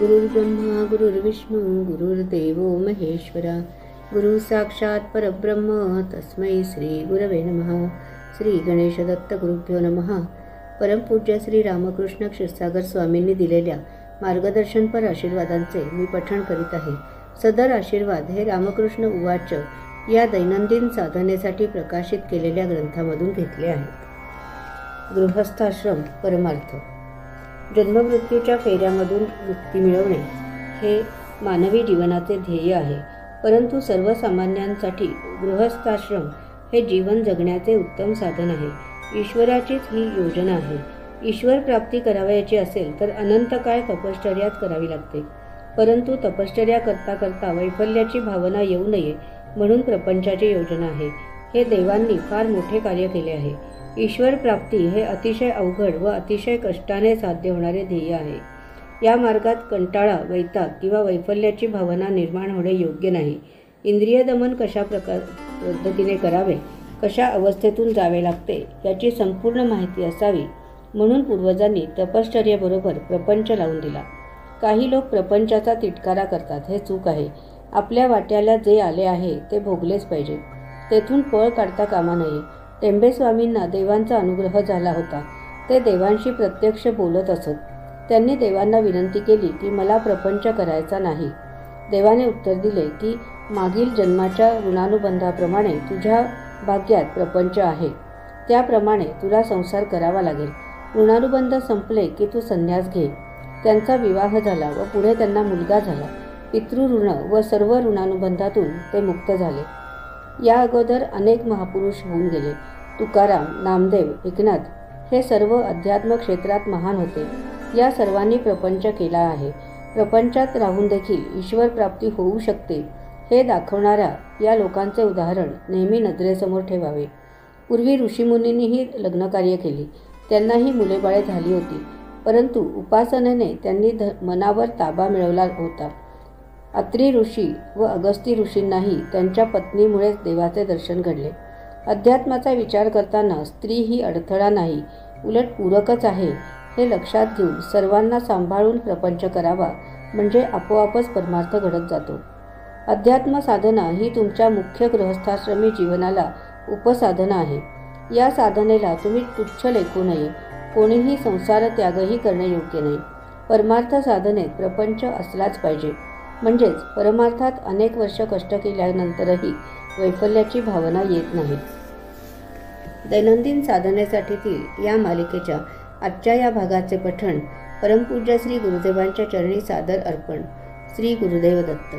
गुरुर्ब्रह्मा गुरुर्विष्णू गुरुर्देवो महेश्वरा गुरु साक्षात परब्रह्म तस्मै श्री गुरवे नमः। श्री गणेश दत्त गुरुभ्यो नमः। परमपूज्य श्री रामकृष्ण क्षीरसागर स्वामींनी दिलेल्या मार्गदर्शनपर आशीर्वादांचे मी पठण करीत आहे। सदर आशीर्वाद हे रामकृष्ण उवाच या दैनंदिन साधनेसाठी प्रकाशित केलेल्या ग्रंथामधून घेतले आहेत। गृहस्थाश्रम परमार्थ। जन्ममृत्यूच्या फेऱ्यामधून मुक्ती मिळवणे हे मानवी जीवनाचे ध्येय आहे, परंतु सर्वसामान्यांसाठी गृहस्थाश्रम हे जीवन जगण्याचे उत्तम साधन आहे। ईश्वराचीच ही योजना आहे। ईश्वर प्राप्ती करावयाची असेल तर अनंत काळ तपश्चर्यात करावी लागते, परंतु तपश्चर्या करता करता वैफल्याची भावना येऊ नये म्हणून प्रपंचाची योजना आहे। हे देवांनी फार मोठे कार्य केले आहे। ईश्वर प्राप्ती हे अतिशय अवघड व अतिशय कष्टाने साध्य होणारे ध्येय आहे। या मार्गात कंटाळा, वैताग किंवा वैफल्याची भावना निर्माण होणे योग्य नाही। इंद्रिय दमन कशा पद्धतीने करावे, कशा अवस्थेतून जावे लागते याची संपूर्ण माहिती असावी म्हणून पूर्वजांनी तपश्चर्येबरोबर प्रपंच लावून दिला। काही लोक प्रपंचाचा तिटकारा करतात, हे चूक आहे। आपल्या वाट्याला जे आले आहे ते भोगलेच पाहिजे, तेथून पळ काढता कामा नये। टेंबे स्वामींना देवांचा अनुग्रह झाला होता। ते देवांशी प्रत्यक्ष बोलत असत। त्यांनी देवांना विनंती केली की मला प्रपंच करायचा नाही। देवाने उत्तर दिले की मागील जन्माच्या ऋणानुबंधाप्रमाणे तुझ्या भाग्यात प्रपंच आहे, त्याप्रमाणे तुला संसार करावा लागेल। ऋणानुबंध संपले की तू संन्यास घे। त्यांचा विवाह झाला व पुढे त्यांना मुलगा झाला। पितृऋण व सर्व ऋणानुबंधातून ते मुक्त झाले। या अगोदर अनेक महापुरुष होऊन गेले। तुकाराम, नामदेव, एकनाथ हे सर्व अध्यात्म क्षेत्रात महान होते। या सर्वांनी प्रपंच केला आहे। प्रपंचात राहून देखील ईश्वर प्राप्ती होऊ शकते हे दाखवणाऱ्या या लोकांचे उदाहरण नेहमी नजरेसमोर ठेवावे। पूर्वी ऋषीमुनींनीही लग्नकार्य केले, त्यांनाही मुलेबाळे झाली होती, परंतु उपासनेने त्यांनी मनावर ताबा मिळवला होता। अत्री ऋषी व अगस्ती ऋषींनाही त्यांच्या पत्नीमुळेच देवाचे दर्शन घडले। अध्यात्माचा विचार करताना स्त्री ही अडथळा नाही, उलट पूरकच आहे हे लक्षात घेऊन सर्वांना सांभाळून प्रपंच करावा, म्हणजे आपोआपच परमार्थ घडत जातो। अध्यात्म साधना ही तुमच्या मुख्य गृहस्थाश्रमी जीवनाला उपसाधना आहे। या साधनेला तुम्ही तुच्छ लेखू नये। कोणीही संसार त्यागही करणे योग्य नाही। परमार्थ साधनेत प्रपंच असलाच पाहिजे, म्हणजेच परमार्थात अनेक वर्ष कष्ट केल्यानंतरही वैफल्याची भावना येत नाही। दैनंदिन साधनेसाठीतील या मालिकेच्या आजच्या या भागाचे पठण परमपूज्य श्री गुरुदेवांच्या चरणी सादर अर्पण। श्री गुरुदेव दत्त।